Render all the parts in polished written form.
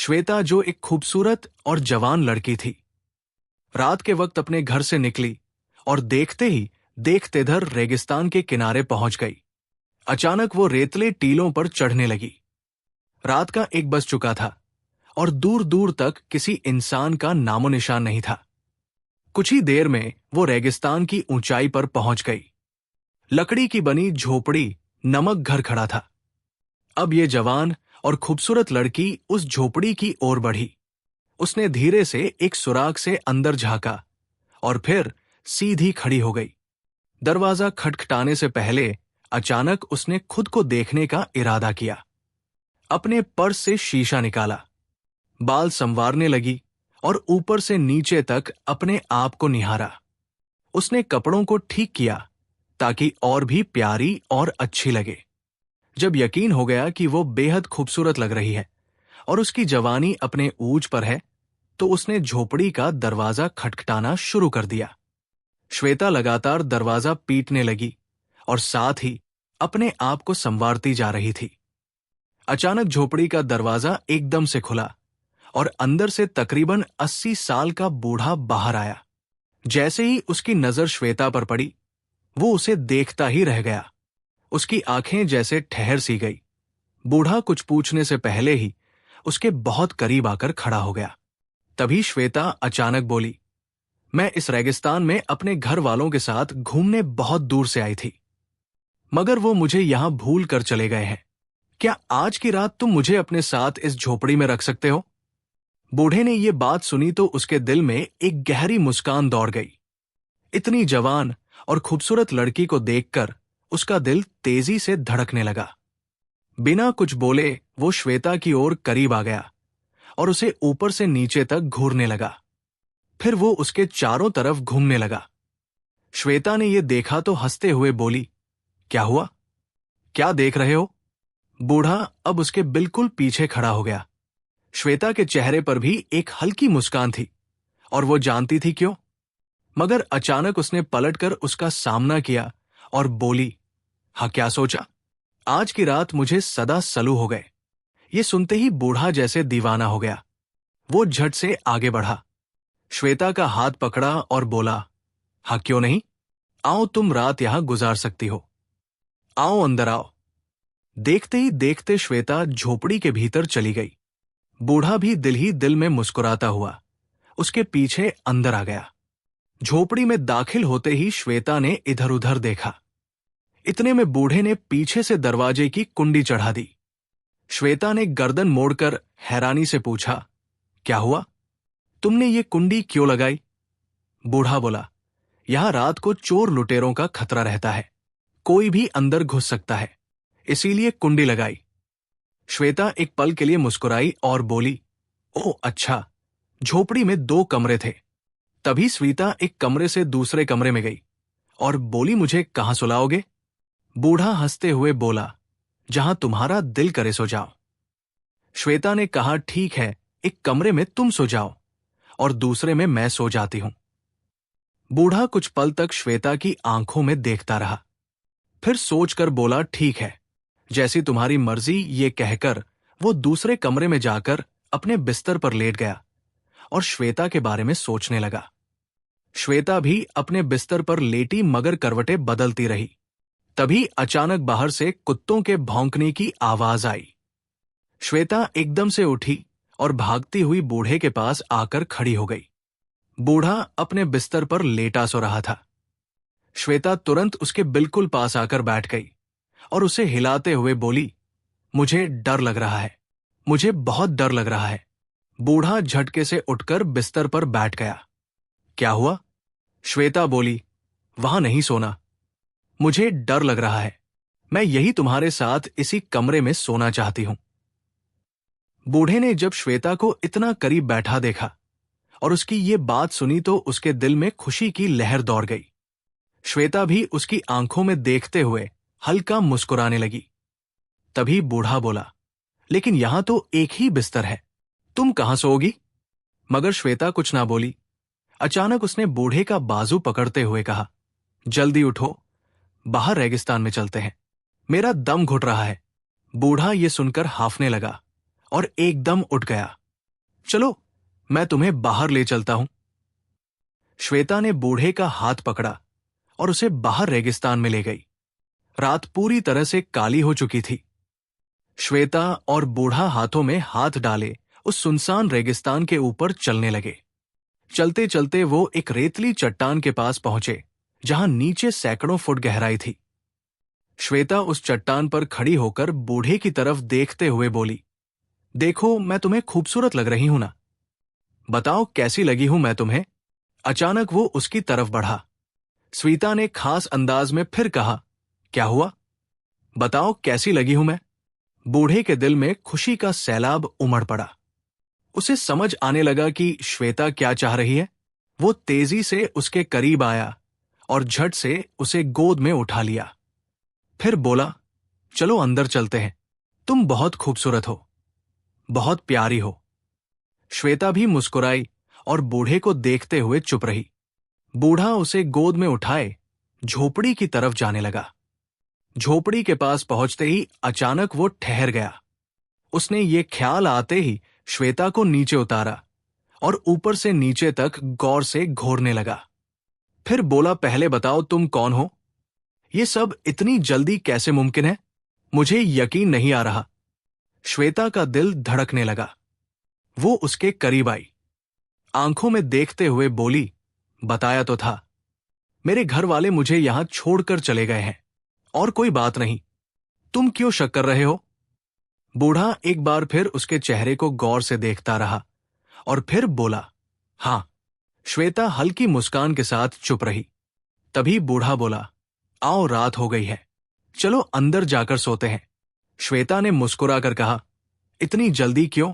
श्वेता, जो एक खूबसूरत और जवान लड़की थी, रात के वक्त अपने घर से निकली और देखते ही देखते इधर रेगिस्तान के किनारे पहुंच गई। अचानक वो रेतले टीलों पर चढ़ने लगी। रात का 1 बज चुका था और दूर दूर तक किसी इंसान का नामो निशान नहीं था। कुछ ही देर में वो रेगिस्तान की ऊंचाई पर पहुंच गई। लकड़ी की बनी झोपड़ी, नमक घर खड़ा था। अब ये जवान और खूबसूरत लड़की उस झोपड़ी की ओर बढ़ी। उसने धीरे से एक सुराग से अंदर झांका और फिर सीधी खड़ी हो गई। दरवाजा खटखटाने से पहले अचानक उसने खुद को देखने का इरादा किया। अपने पर्स से शीशा निकाला, बाल संवारने लगी और ऊपर से नीचे तक अपने आप को निहारा। उसने कपड़ों को ठीक किया ताकि और भी प्यारी और अच्छी लगे। जब यकीन हो गया कि वो बेहद खूबसूरत लग रही है और उसकी जवानी अपने ऊंच पर है, तो उसने झोपड़ी का दरवाजा खटखटाना शुरू कर दिया। श्वेता लगातार दरवाजा पीटने लगी और साथ ही अपने आप को संवारती जा रही थी। अचानक झोपड़ी का दरवाजा एकदम से खुला और अंदर से तकरीबन 80 साल का बूढ़ा बाहर आया। जैसे ही उसकी नजर श्वेता पर पड़ी, वो उसे देखता ही रह गया। उसकी आंखें जैसे ठहर सी गई। बूढ़ा कुछ पूछने से पहले ही उसके बहुत करीब आकर खड़ा हो गया। तभी श्वेता अचानक बोली, मैं इस रेगिस्तान में अपने घर वालों के साथ घूमने बहुत दूर से आई थी, मगर वो मुझे यहां भूल कर चले गए हैं। क्या आज की रात तुम मुझे अपने साथ इस झोपड़ी में रख सकते हो? बूढ़े ने ये बात सुनी तो उसके दिल में एक गहरी मुस्कान दौड़ गई। इतनी जवान और खूबसूरत लड़की को देखकर उसका दिल तेजी से धड़कने लगा। बिना कुछ बोले वो श्वेता की ओर करीब आ गया और उसे ऊपर से नीचे तक घूरने लगा। फिर वो उसके चारों तरफ घूमने लगा। श्वेता ने यह देखा तो हंसते हुए बोली, क्या हुआ? क्या देख रहे हो? बूढ़ा अब उसके बिल्कुल पीछे खड़ा हो गया। श्वेता के चेहरे पर भी एक हल्की मुस्कान थी और वो जानती थी क्यों। मगर अचानक उसने पलटकर उसका सामना किया और बोली, हाँ, क्या सोचा? आज की रात मुझे सदा सलू हो गए। ये सुनते ही बूढ़ा जैसे दीवाना हो गया। वो झट से आगे बढ़ा, श्वेता का हाथ पकड़ा और बोला, हाँ क्यों नहीं, आओ, तुम रात यहां गुजार सकती हो। आओ, अंदर आओ। देखते ही देखते श्वेता झोपड़ी के भीतर चली गई। बूढ़ा भी दिल ही दिल में मुस्कुराता हुआ उसके पीछे अंदर आ गया। झोपड़ी में दाखिल होते ही श्वेता ने इधर उधर देखा। इतने में बूढ़े ने पीछे से दरवाजे की कुंडी चढ़ा दी। श्वेता ने गर्दन मोड़कर हैरानी से पूछा, क्या हुआ? तुमने ये कुंडी क्यों लगाई? बूढ़ा बोला, यहां रात को चोर लुटेरों का खतरा रहता है, कोई भी अंदर घुस सकता है, इसीलिए कुंडी लगाई। श्वेता एक पल के लिए मुस्कुराई और बोली, ओह अच्छा। झोपड़ी में 2 कमरे थे। तभी श्वेता एक कमरे से दूसरे कमरे में गई और बोली, मुझे कहां सुलाओगे? बूढ़ा हंसते हुए बोला, जहां तुम्हारा दिल करे सो जाओ। श्वेता ने कहा, ठीक है, एक कमरे में तुम सो जाओ और दूसरे में मैं सो जाती हूं। बूढ़ा कुछ पल तक श्वेता की आंखों में देखता रहा, फिर सोचकर बोला, ठीक है, जैसी तुम्हारी मर्जी। ये कहकर वो दूसरे कमरे में जाकर अपने बिस्तर पर लेट गया और श्वेता के बारे में सोचने लगा। श्वेता भी अपने बिस्तर पर लेटी मगर करवटें बदलती रही। तभी अचानक बाहर से कुत्तों के भौंकने की आवाज आई। श्वेता एकदम से उठी और भागती हुई बूढ़े के पास आकर खड़ी हो गई। बूढ़ा अपने बिस्तर पर लेटा सो रहा था। श्वेता तुरंत उसके बिल्कुल पास आकर बैठ गई और उसे हिलाते हुए बोली, मुझे डर लग रहा है, मुझे बहुत डर लग रहा है। बूढ़ा झटके से उठकर बिस्तर पर बैठ गया। क्या हुआ? श्वेता बोली, वहां नहीं सोना, मुझे डर लग रहा है, मैं यही तुम्हारे साथ इसी कमरे में सोना चाहती हूं। बूढ़े ने जब श्वेता को इतना करीब बैठा देखा और उसकी ये बात सुनी तो उसके दिल में खुशी की लहर दौड़ गई। श्वेता भी उसकी आंखों में देखते हुए हल्का मुस्कुराने लगी। तभी बूढ़ा बोला, लेकिन यहां तो एक ही बिस्तर है, तुम कहां सोओगी? मगर श्वेता कुछ ना बोली। अचानक उसने बूढ़े का बाजू पकड़ते हुए कहा, जल्दी उठो, बाहर रेगिस्तान में चलते हैं, मेरा दम घुट रहा है। बूढ़ा ये सुनकर हांफने लगा और एकदम उठ गया। चलो मैं तुम्हें बाहर ले चलता हूं। श्वेता ने बूढ़े का हाथ पकड़ा और उसे बाहर रेगिस्तान में ले गई। रात पूरी तरह से काली हो चुकी थी। श्वेता और बूढ़ा हाथों में हाथ डाले उस सुनसान रेगिस्तान के ऊपर चलने लगे। चलते चलते वो एक रेतली चट्टान के पास पहुंचे जहां नीचे सैकड़ों फुट गहराई थी। श्वेता उस चट्टान पर खड़ी होकर बूढ़े की तरफ देखते हुए बोली, देखो मैं तुम्हें खूबसूरत लग रही हूं ना? बताओ कैसी लगी हूं मैं तुम्हें? अचानक वो उसकी तरफ बढ़ा। स्वीता ने खास अंदाज में फिर कहा, क्या हुआ? बताओ कैसी लगी हूं मैं? बूढ़े के दिल में खुशी का सैलाब उमड़ पड़ा। उसे समझ आने लगा कि श्वेता क्या चाह रही है। वो तेजी से उसके करीब आया और झट से उसे गोद में उठा लिया। फिर बोला, चलो अंदर चलते हैं। तुम बहुत खूबसूरत हो, बहुत प्यारी हो। श्वेता भी मुस्कुराई और बूढ़े को देखते हुए चुप रही। बूढ़ा उसे गोद में उठाए झोपड़ी की तरफ जाने लगा। झोपड़ी के पास पहुंचते ही अचानक वो ठहर गया। उसने ये ख्याल आते ही श्वेता को नीचे उतारा और ऊपर से नीचे तक गौर से घोरने लगा। फिर बोला, पहले बताओ तुम कौन हो? ये सब इतनी जल्दी कैसे मुमकिन है? मुझे यकीन नहीं आ रहा। श्वेता का दिल धड़कने लगा। वो उसके करीब आई, आंखों में देखते हुए बोली, बताया तो था, मेरे घर वाले मुझे यहां छोड़कर चले गए हैं, और कोई बात नहीं। तुम क्यों शक कर रहे हो? बूढ़ा एक बार फिर उसके चेहरे को गौर से देखता रहा और फिर बोला, हां। श्वेता हल्की मुस्कान के साथ चुप रही। तभी बूढ़ा बोला, आओ रात हो गई है, चलो अंदर जाकर सोते हैं। श्वेता ने मुस्कुराकर कहा, इतनी जल्दी क्यों?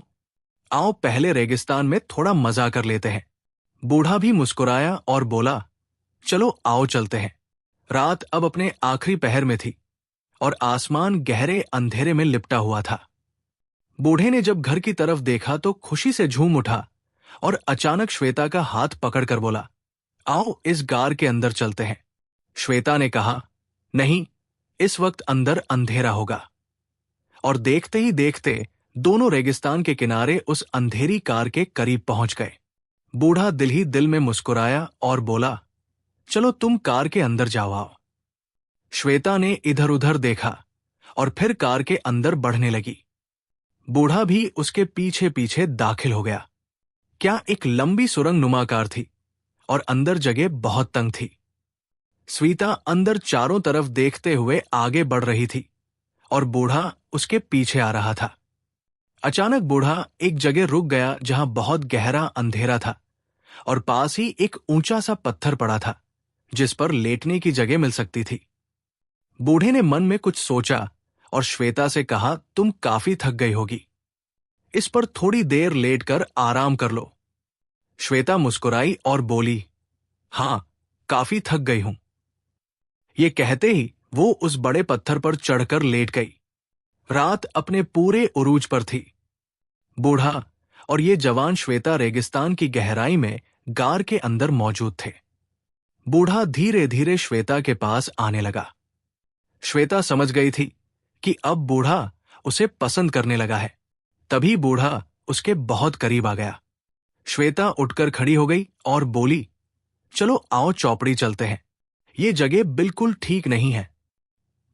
आओ पहले रेगिस्तान में थोड़ा मजा कर लेते हैं। बूढ़ा भी मुस्कुराया और बोला, चलो आओ चलते हैं। रात अब अपने आखिरी पहर में थी और आसमान गहरे अंधेरे में लिपटा हुआ था। बूढ़े ने जब घर की तरफ देखा तो खुशी से झूम उठा और अचानक श्वेता का हाथ पकड़कर बोला, आओ इस गार के अंदर चलते हैं। श्वेता ने कहा, नहीं, इस वक्त अंदर अंधेरा होगा। और देखते ही देखते दोनों रेगिस्तान के किनारे उस अंधेरी कार के करीब पहुंच गए। बूढ़ा दिल ही दिल में मुस्कुराया और बोला, चलो तुम कार के अंदर जाओ आओ। श्वेता ने इधर उधर देखा और फिर कार के अंदर बढ़ने लगी। बूढ़ा भी उसके पीछे पीछे दाखिल हो गया। क्या एक लंबी सुरंग नुमा कार थी और अंदर जगह बहुत तंग थी। स्वीता अंदर चारों तरफ देखते हुए आगे बढ़ रही थी और बूढ़ा उसके पीछे आ रहा था। अचानक बूढ़ा एक जगह रुक गया जहां बहुत गहरा अंधेरा था और पास ही एक ऊंचा सा पत्थर पड़ा था जिस पर लेटने की जगह मिल सकती थी। बूढ़े ने मन में कुछ सोचा और श्वेता से कहा, तुम काफी थक गई होगी, इस पर थोड़ी देर लेटकर आराम कर लो। श्वेता मुस्कुराई और बोली, हां, काफी थक गई हूं। ये कहते ही वो उस बड़े पत्थर पर चढ़कर लेट गई। रात अपने पूरे उरूज पर थी। बूढ़ा और ये जवान श्वेता रेगिस्तान की गहराई में गार के अंदर मौजूद थे। बूढ़ा धीरे धीरे श्वेता के पास आने लगा। श्वेता समझ गई थी कि अब बूढ़ा उसे पसंद करने लगा है। तभी बूढ़ा उसके बहुत करीब आ गया। श्वेता उठकर खड़ी हो गई और बोली, चलो आओ चौपड़ी चलते हैं। ये जगह बिल्कुल ठीक नहीं है,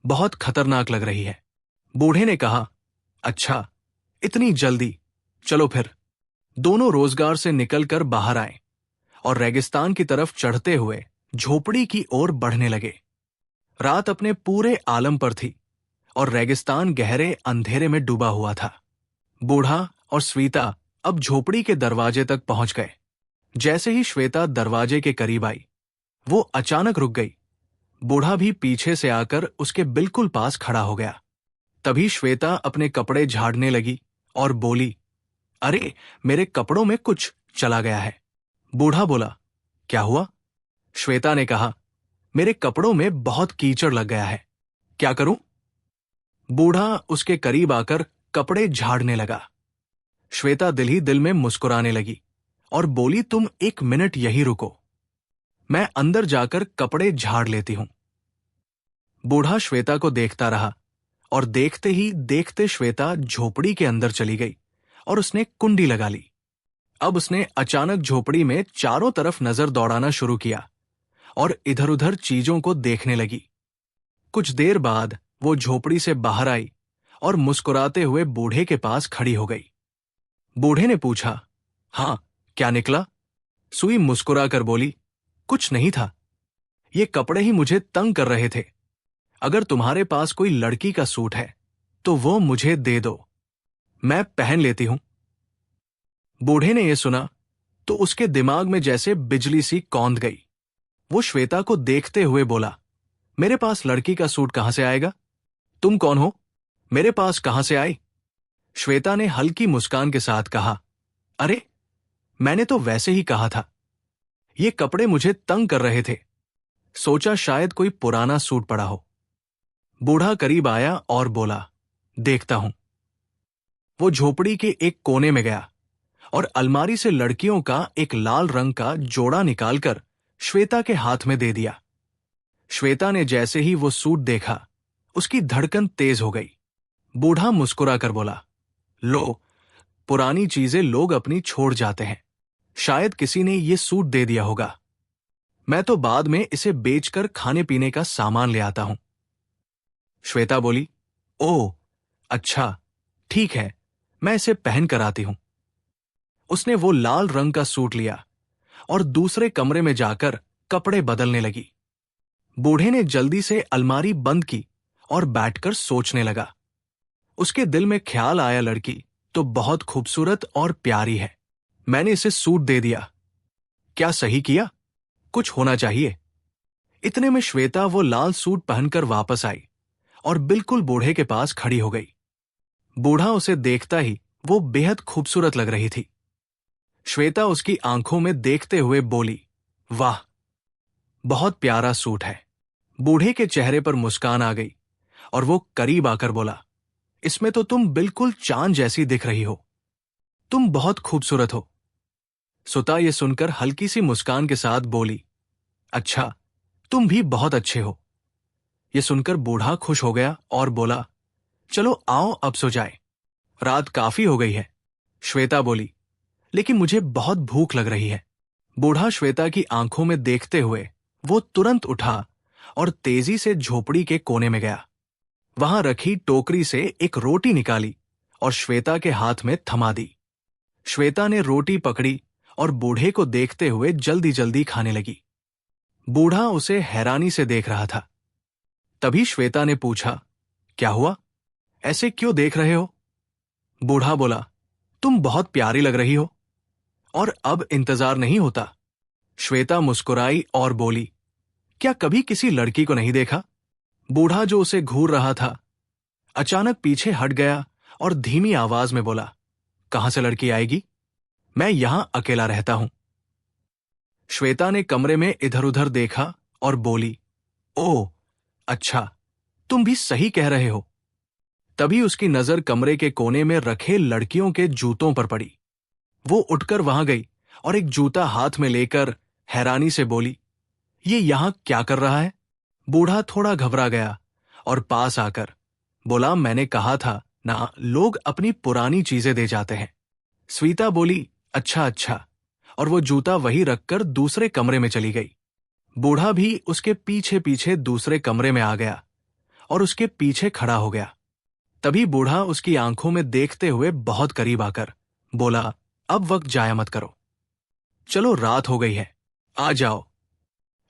बहुत खतरनाक लग रही है। बूढ़े ने कहा, अच्छा, इतनी जल्दी? चलो फिर। दोनों रोजगार से निकलकर बाहर आए और रेगिस्तान की तरफ चढ़ते हुए झोपड़ी की ओर बढ़ने लगे। रात अपने पूरे आलम पर थी और रेगिस्तान गहरे अंधेरे में डूबा हुआ था। बूढ़ा और स्वीता अब झोपड़ी के दरवाजे तक पहुंच गए। जैसे ही श्वेता दरवाजे के करीब आई, वो अचानक रुक गई। बूढ़ा भी पीछे से आकर उसके बिल्कुल पास खड़ा हो गया। तभी श्वेता अपने कपड़े झाड़ने लगी और बोली, अरे, मेरे कपड़ों में कुछ चला गया है। बूढ़ा बोला, क्या हुआ? श्वेता ने कहा, मेरे कपड़ों में बहुत कीचड़ लग गया है, क्या करूं? बूढ़ा उसके करीब आकर कपड़े झाड़ने लगा। श्वेता दिल ही दिल में मुस्कुराने लगी और बोली, तुम 1 मिनट यही रुको, मैं अंदर जाकर कपड़े झाड़ लेती हूं। बूढ़ा श्वेता को देखता रहा और देखते ही देखते श्वेता झोपड़ी के अंदर चली गई और उसने कुंडी लगा ली। अब उसने अचानक झोपड़ी में चारों तरफ नजर दौड़ाना शुरू किया और इधर उधर चीजों को देखने लगी। कुछ देर बाद वो झोपड़ी से बाहर आई और मुस्कुराते हुए बूढ़े के पास खड़ी हो गई। बूढ़े ने पूछा, हाँ, क्या निकला? सुई मुस्कुराकर बोली, कुछ नहीं था, ये कपड़े ही मुझे तंग कर रहे थे। अगर तुम्हारे पास कोई लड़की का सूट है तो वो मुझे दे दो, मैं पहन लेती हूं। बूढ़े ने यह सुना तो उसके दिमाग में जैसे बिजली सी कौंध गई। वो श्वेता को देखते हुए बोला, मेरे पास लड़की का सूट कहां से आएगा? तुम कौन हो? मेरे पास कहां से आई? श्वेता ने हल्की मुस्कान के साथ कहा, अरे, मैंने तो वैसे ही कहा था, ये कपड़े मुझे तंग कर रहे थे, सोचा शायद कोई पुराना सूट पड़ा हो। बूढ़ा करीब आया और बोला, देखता हूं। वो झोपड़ी के एक कोने में गया और अलमारी से लड़कियों का एक लाल रंग का जोड़ा निकालकर श्वेता के हाथ में दे दिया। श्वेता ने जैसे ही वो सूट देखा, उसकी धड़कन तेज हो गई। बूढ़ा मुस्कुराकर बोला, लो, पुरानी चीजें लोग अपनी छोड़ जाते हैं, शायद किसी ने ये सूट दे दिया होगा। मैं तो बाद में इसे बेचकर खाने पीने का सामान ले आता हूं। श्वेता बोली, ओह, अच्छा, ठीक है, मैं इसे पहन कर आती हूं। उसने वो लाल रंग का सूट लिया और दूसरे कमरे में जाकर कपड़े बदलने लगी। बूढ़े ने जल्दी से अलमारी बंद की और बैठकर सोचने लगा। उसके दिल में ख्याल आया, लड़की तो बहुत खूबसूरत और प्यारी है, मैंने इसे सूट दे दिया, क्या सही किया? कुछ होना चाहिए। इतने में श्वेता वो लाल सूट पहनकर वापस आई और बिल्कुल बूढ़े के पास खड़ी हो गई। बूढ़ा उसे देखता ही वो बेहद खूबसूरत लग रही थी। श्वेता उसकी आंखों में देखते हुए बोली, वाह, बहुत प्यारा सूट है। बूढ़े के चेहरे पर मुस्कान आ गई और वो करीब आकर बोला, इसमें तो तुम बिल्कुल चांद जैसी दिख रही हो, तुम बहुत खूबसूरत हो। सुता ये सुनकर हल्की सी मुस्कान के साथ बोली, अच्छा, तुम भी बहुत अच्छे हो। ये सुनकर बूढ़ा खुश हो गया और बोला, चलो आओ अब सो जाए, रात काफी हो गई है। श्वेता बोली, लेकिन मुझे बहुत भूख लग रही है। बूढ़ा श्वेता की आंखों में देखते हुए वो तुरंत उठा और तेजी से झोपड़ी के कोने में गया। वहां रखी टोकरी से एक रोटी निकाली और श्वेता के हाथ में थमा दी। श्वेता ने रोटी पकड़ी और बूढ़े को देखते हुए जल्दी जल्दी खाने लगी। बूढ़ा उसे हैरानी से देख रहा था। तभी श्वेता ने पूछा, क्या हुआ, ऐसे क्यों देख रहे हो? बूढ़ा बोला, तुम बहुत प्यारी लग रही हो, और अब इंतजार नहीं होता। श्वेता मुस्कुराई और बोली, क्या कभी किसी लड़की को नहीं देखा? बूढ़ा जो उसे घूर रहा था अचानक पीछे हट गया और धीमी आवाज में बोला, कहां से लड़की आएगी, मैं यहां अकेला रहता हूं। श्वेता ने कमरे में इधर उधर देखा और बोली, ओह, अच्छा, तुम भी सही कह रहे हो। तभी उसकी नजर कमरे के कोने में रखे लड़कियों के जूतों पर पड़ी। वो उठकर वहां गई और एक जूता हाथ में लेकर हैरानी से बोली, ये यहां क्या कर रहा है? बूढ़ा थोड़ा घबरा गया और पास आकर बोला, मैंने कहा था ना, लोग अपनी पुरानी चीजें दे जाते हैं। स्वीता बोली, अच्छा अच्छा, और वो जूता वही रखकर दूसरे कमरे में चली गई। बूढ़ा भी उसके पीछे पीछे दूसरे कमरे में आ गया और उसके पीछे खड़ा हो गया। तभी बूढ़ा उसकी आंखों में देखते हुए बहुत करीब आकर बोला, अब वक्त जाया मत करो, चलो रात हो गई है, आ जाओ।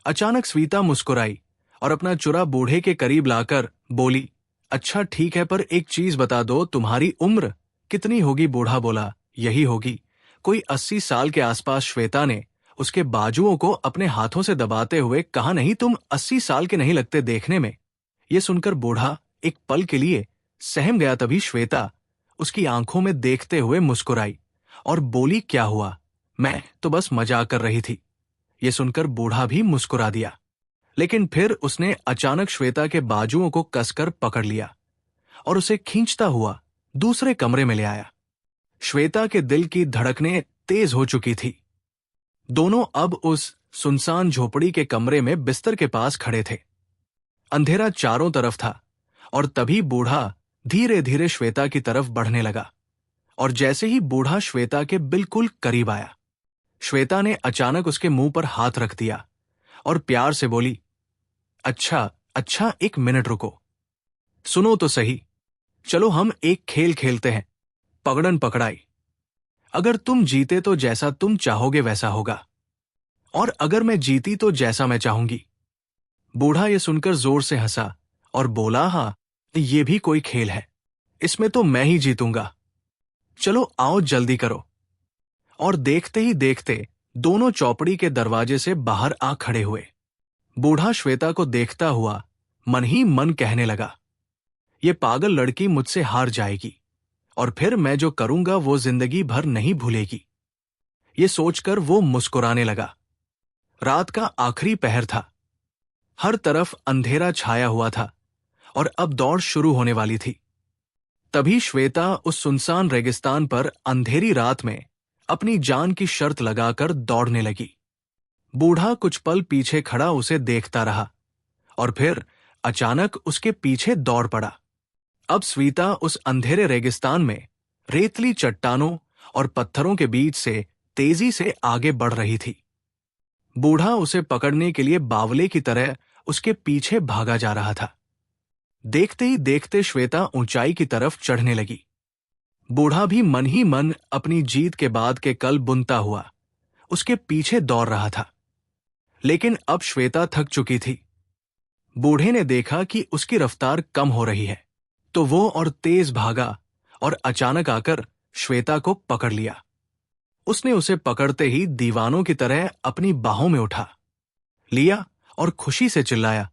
अचानक स्वीता मुस्कुराई और अपना चुरा बूढ़े के करीब लाकर बोली, अच्छा ठीक है, पर एक चीज बता दो, तुम्हारी उम्र कितनी होगी? बूढ़ा बोला, यही होगी कोई 80 साल के आसपास। श्वेता ने उसके बाजुओं को अपने हाथों से दबाते हुए कहा, नहीं, तुम 80 साल के नहीं लगते देखने में। यह सुनकर बूढ़ा एक पल के लिए सहम गया। तभी श्वेता उसकी आंखों में देखते हुए मुस्कुराई और बोली, क्या हुआ, मैं तो बस मजाक कर रही थी। यह सुनकर बूढ़ा भी मुस्कुरा दिया, लेकिन फिर उसने अचानक श्वेता के बाजुओं को कसकर पकड़ लिया और उसे खींचता हुआ दूसरे कमरे में ले आया। श्वेता के दिल की धड़कनें तेज हो चुकी थी। दोनों अब उस सुनसान झोपड़ी के कमरे में बिस्तर के पास खड़े थे। अंधेरा चारों तरफ था और तभी बूढ़ा धीरे धीरे श्वेता की तरफ बढ़ने लगा और जैसे ही बूढ़ा श्वेता के बिल्कुल करीब आया, श्वेता ने अचानक उसके मुंह पर हाथ रख दिया और प्यार से बोली, अच्छा अच्छा, 1 मिनट रुको, सुनो तो सही, चलो हम एक खेल खेलते हैं, पकड़न पकड़ाई। अगर तुम जीते तो जैसा तुम चाहोगे वैसा होगा, और अगर मैं जीती तो जैसा मैं चाहूंगी। बूढ़ा ये सुनकर जोर से हंसा और बोला, हाँ, ये भी कोई खेल है, इसमें तो मैं ही जीतूंगा। चलो आओ जल्दी करो। और देखते ही देखते दोनों चौपड़ी के दरवाजे से बाहर आ खड़े हुए। बूढ़ा श्वेता को देखता हुआ मन ही मन कहने लगा, ये पागल लड़की मुझसे हार जाएगी और फिर मैं जो करूंगा वो जिंदगी भर नहीं भूलेगी। ये सोचकर वो मुस्कुराने लगा। रात का आखिरी पहर था, हर तरफ अंधेरा छाया हुआ था और अब दौड़ शुरू होने वाली थी। तभी श्वेता उस सुनसान रेगिस्तान पर अंधेरी रात में अपनी जान की शर्त लगाकर दौड़ने लगी। बूढ़ा कुछ पल पीछे खड़ा उसे देखता रहा और फिर अचानक उसके पीछे दौड़ पड़ा। अब श्वेता उस अंधेरे रेगिस्तान में रेतली चट्टानों और पत्थरों के बीच से तेजी से आगे बढ़ रही थी। बूढ़ा उसे पकड़ने के लिए बावले की तरह उसके पीछे भागा जा रहा था। देखते ही देखते श्वेता ऊंचाई की तरफ चढ़ने लगी। बूढ़ा भी मन ही मन अपनी जीत के बाद के कल बुनता हुआ उसके पीछे दौड़ रहा था। लेकिन अब श्वेता थक चुकी थी। बूढ़े ने देखा कि उसकी रफ्तार कम हो रही है, तो वो और तेज भागा और अचानक आकर श्वेता को पकड़ लिया। उसने उसे पकड़ते ही दीवानों की तरह अपनी बाहों में उठा लिया और खुशी से चिल्लाया,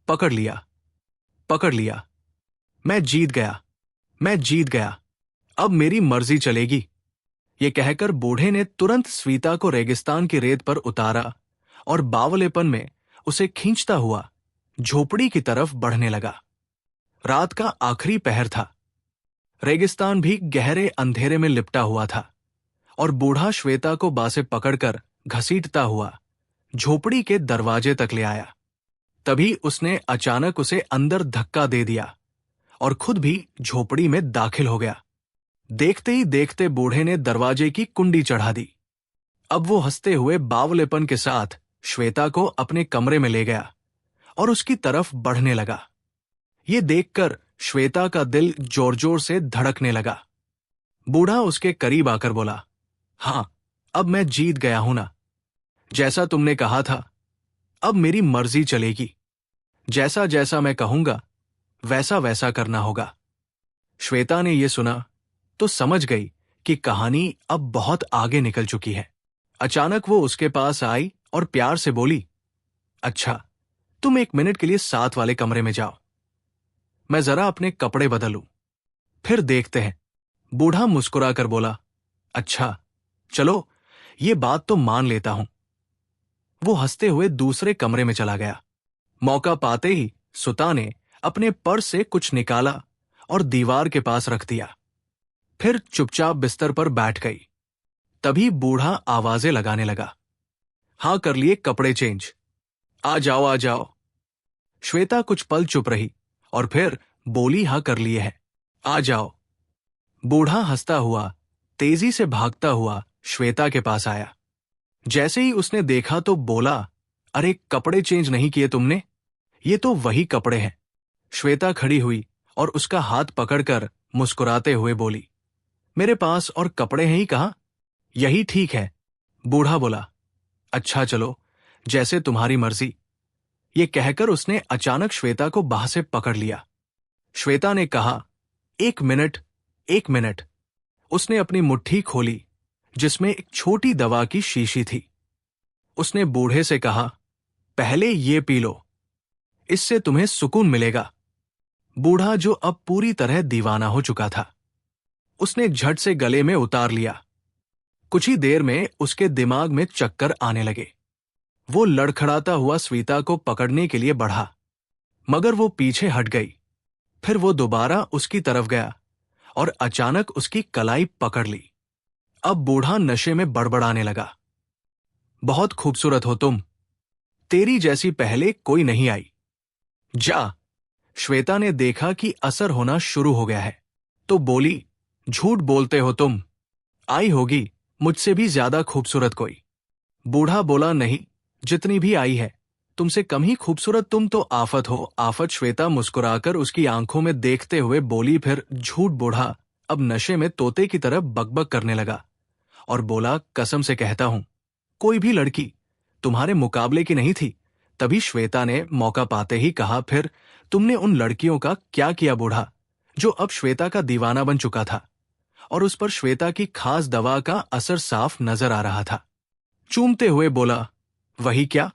पकड़ लिया, पकड़ लिया, मैं जीत गया, मैं जीत गया, अब मेरी मर्जी चलेगी। ये कहकर बूढ़े ने तुरंत श्वेता को रेगिस्तान की रेत पर उतारा और बावलेपन में उसे खींचता हुआ झोपड़ी की तरफ बढ़ने लगा। रात का आखिरी पहर था। रेगिस्तान भी गहरे अंधेरे में लिपटा हुआ था और बूढ़ा श्वेता को बासे पकड़कर घसीटता हुआ झोपड़ी के दरवाजे तक ले आया। तभी उसने अचानक उसे अंदर धक्का दे दिया और खुद भी झोपड़ी में दाखिल हो गया। देखते ही देखते बूढ़े ने दरवाजे की कुंडी चढ़ा दी। अब वो हंसते हुए बावलेपन के साथ श्वेता को अपने कमरे में ले गया और उसकी तरफ बढ़ने लगा। ये देखकर श्वेता का दिल जोर जोर से धड़कने लगा। बूढ़ा उसके करीब आकर बोला, हाँ, अब मैं जीत गया हूं ना। जैसा तुमने कहा था, अब मेरी मर्जी चलेगी। जैसा जैसा मैं कहूंगा वैसा वैसा करना होगा। श्वेता ने यह सुना तो समझ गई कि कहानी अब बहुत आगे निकल चुकी है। अचानक वो उसके पास आई और प्यार से बोली, अच्छा, तुम 1 मिनट के लिए साथ वाले कमरे में जाओ, मैं जरा अपने कपड़े बदलूं, फिर देखते हैं। बूढ़ा मुस्कुराकर बोला, अच्छा चलो, ये बात तो मान लेता हूं। वो हंसते हुए दूसरे कमरे में चला गया। मौका पाते ही सुता ने अपने पर्स से कुछ निकाला और दीवार के पास रख दिया, फिर चुपचाप बिस्तर पर बैठ गई। तभी बूढ़ा आवाजें लगाने लगा, हाँ, कर लिए कपड़े चेंज, आ जाओ आ जाओ। श्वेता कुछ पल चुप रही और फिर बोली, हाँ कर लिए हैं, आ जाओ। बूढ़ा हंसता हुआ तेजी से भागता हुआ श्वेता के पास आया। जैसे ही उसने देखा तो बोला, अरे कपड़े चेंज नहीं किए तुमने? ये तो वही कपड़े हैं। श्वेता खड़ी हुई और उसका हाथ पकड़कर मुस्कुराते हुए बोली, मेरे पास और कपड़े हैं ही कहाँ, यही ठीक है। बूढ़ा बोला, अच्छा चलो, जैसे तुम्हारी मर्जी। ये कहकर उसने अचानक श्वेता को बाह से पकड़ लिया। श्वेता ने कहा, 1 मिनट, 1 मिनट। उसने अपनी मुट्ठी खोली जिसमें एक छोटी दवा की शीशी थी। उसने बूढ़े से कहा, पहले ये पी लो, इससे तुम्हें सुकून मिलेगा। बूढ़ा, जो अब पूरी तरह दीवाना हो चुका था, उसने झट से गले में उतार लिया। कुछ ही देर में उसके दिमाग में चक्कर आने लगे। वो लड़खड़ाता हुआ श्वेता को पकड़ने के लिए बढ़ा, मगर वो पीछे हट गई। फिर वो दोबारा उसकी तरफ गया और अचानक उसकी कलाई पकड़ ली। अब बूढ़ा नशे में बड़बड़ाने लगा, बहुत खूबसूरत हो तुम, तेरी जैसी पहले कोई नहीं आई, जा। श्वेता ने देखा कि असर होना शुरू हो गया है, तो बोली, झूठ बोलते हो तुम। आई होगी मुझसे भी ज्यादा खूबसूरत कोई। बूढ़ा बोला, नहीं, जितनी भी आई है तुमसे कम ही खूबसूरत तुम तो आफत हो, आफत। श्वेता मुस्कुराकर उसकी आंखों में देखते हुए बोली, फिर झूठ। बूढ़ा अब नशे में तोते की तरह बकबक करने लगा और बोला, कसम से कहता हूं कोई भी लड़की तुम्हारे मुकाबले की नहीं थी। तभी श्वेता ने मौका पाते ही कहा, फिर तुमने उन लड़कियों का क्या किया बूढ़ा? जो अब श्वेता का दीवाना बन चुका था और उस पर श्वेता की खास दवा का असर साफ नजर आ रहा था। चूमते हुए बोला, वही क्या?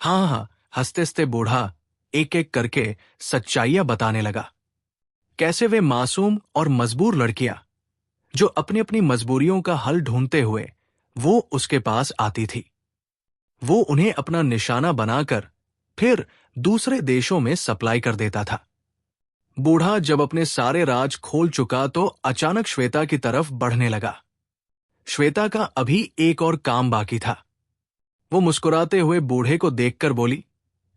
हाँ हाँ, हंसते हंसते बूढ़ा एक एक करके सच्चाइयां बताने लगा। कैसे वे मासूम और मजबूर लड़कियां जो अपनी अपनी मजबूरियों का हल ढूंढते हुए वो उसके पास आती थी, वो उन्हें अपना निशाना बनाकर फिर दूसरे देशों में सप्लाई कर देता था। बूढ़ा जब अपने सारे राज खोल चुका तो अचानक श्वेता की तरफ बढ़ने लगा। श्वेता का अभी एक और काम बाकी था। वो मुस्कुराते हुए बूढ़े को देखकर बोली,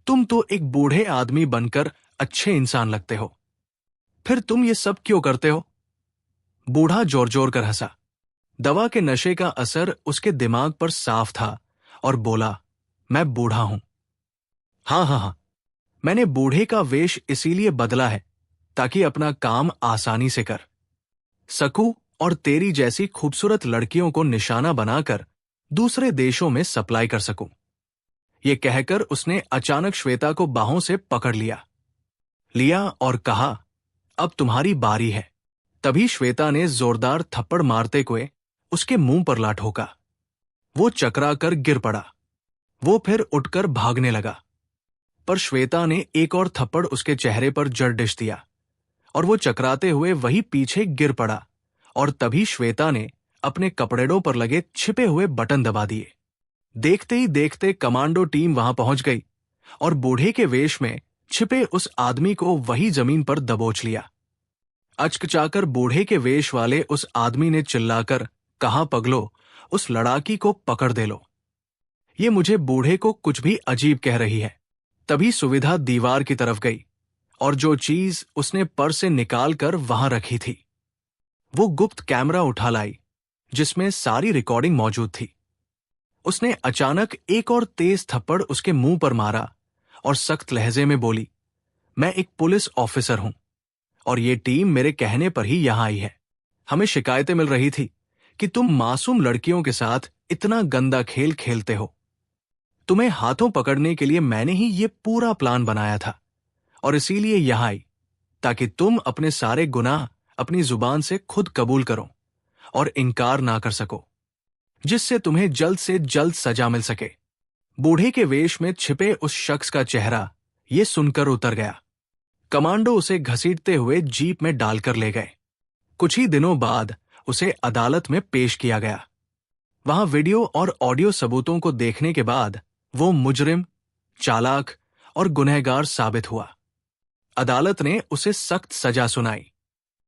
तुम तो एक बूढ़े आदमी बनकर अच्छे इंसान लगते हो, फिर तुम ये सब क्यों करते हो? बूढ़ा जोर जोर कर हंसा। दवा के नशे का असर उसके दिमाग पर साफ था और बोला, मैं बूढ़ा हूं। हाँ हाँ हाँ, मैंने बूढ़े का वेश इसीलिए बदला है ताकि अपना काम आसानी से कर सकूं और तेरी जैसी खूबसूरत लड़कियों को निशाना बनाकर दूसरे देशों में सप्लाई कर सकूं। ये कहकर उसने अचानक श्वेता को बाहों से पकड़ लिया और कहा, अब तुम्हारी बारी है। तभी श्वेता ने जोरदार थप्पड़ मारते हुए उसके मुंह पर ला ठोका। वो चकरा कर गिर पड़ा। वो फिर उठकर भागने लगा, पर श्वेता ने एक और थप्पड़ उसके चेहरे पर जड़ डिश दिया और वो चकराते हुए वही पीछे गिर पड़ा। और तभी श्वेता ने अपने कपड़ेड़ों पर लगे छिपे हुए बटन दबा दिए। देखते ही देखते कमांडो टीम वहां पहुंच गई और बूढ़े के वेश में छिपे उस आदमी को वही जमीन पर दबोच लिया। अचकचाकर बूढ़े के वेश वाले उस आदमी ने चिल्लाकर कहा, पगलो, उस लड़ाकी को पकड़ दे लो। ये मुझे बूढ़े को कुछ भी अजीब कह रही है। तभी सुविधा दीवार की तरफ गई और जो चीज उसने पर्स से निकाल कर वहां रखी थी वो गुप्त कैमरा उठा लाई जिसमें सारी रिकॉर्डिंग मौजूद थी। उसने अचानक एक और तेज थप्पड़ उसके मुंह पर मारा और सख्त लहजे में बोली, मैं एक पुलिस ऑफिसर हूं और ये टीम मेरे कहने पर ही यहां आई है। हमें शिकायतें मिल रही थी कि तुम मासूम लड़कियों के साथ इतना गंदा खेल खेलते हो। तुम्हें हाथों पकड़ने के लिए मैंने ही ये पूरा प्लान बनाया था और इसीलिए यहां आई ताकि तुम अपने सारे गुनाह अपनी जुबान से खुद कबूल करो और इनकार ना कर सको, जिससे तुम्हें जल्द से जल्द सजा मिल सके। बूढ़े के वेश में छिपे उस शख्स का चेहरा ये सुनकर उतर गया। कमांडो उसे घसीटते हुए जीप में डालकर ले गए। कुछ ही दिनों बाद उसे अदालत में पेश किया गया। वहां वीडियो और ऑडियो सबूतों को देखने के बाद वो मुजरिम, चालाक और गुनहगार साबित हुआ। अदालत ने उसे सख्त सजा सुनाई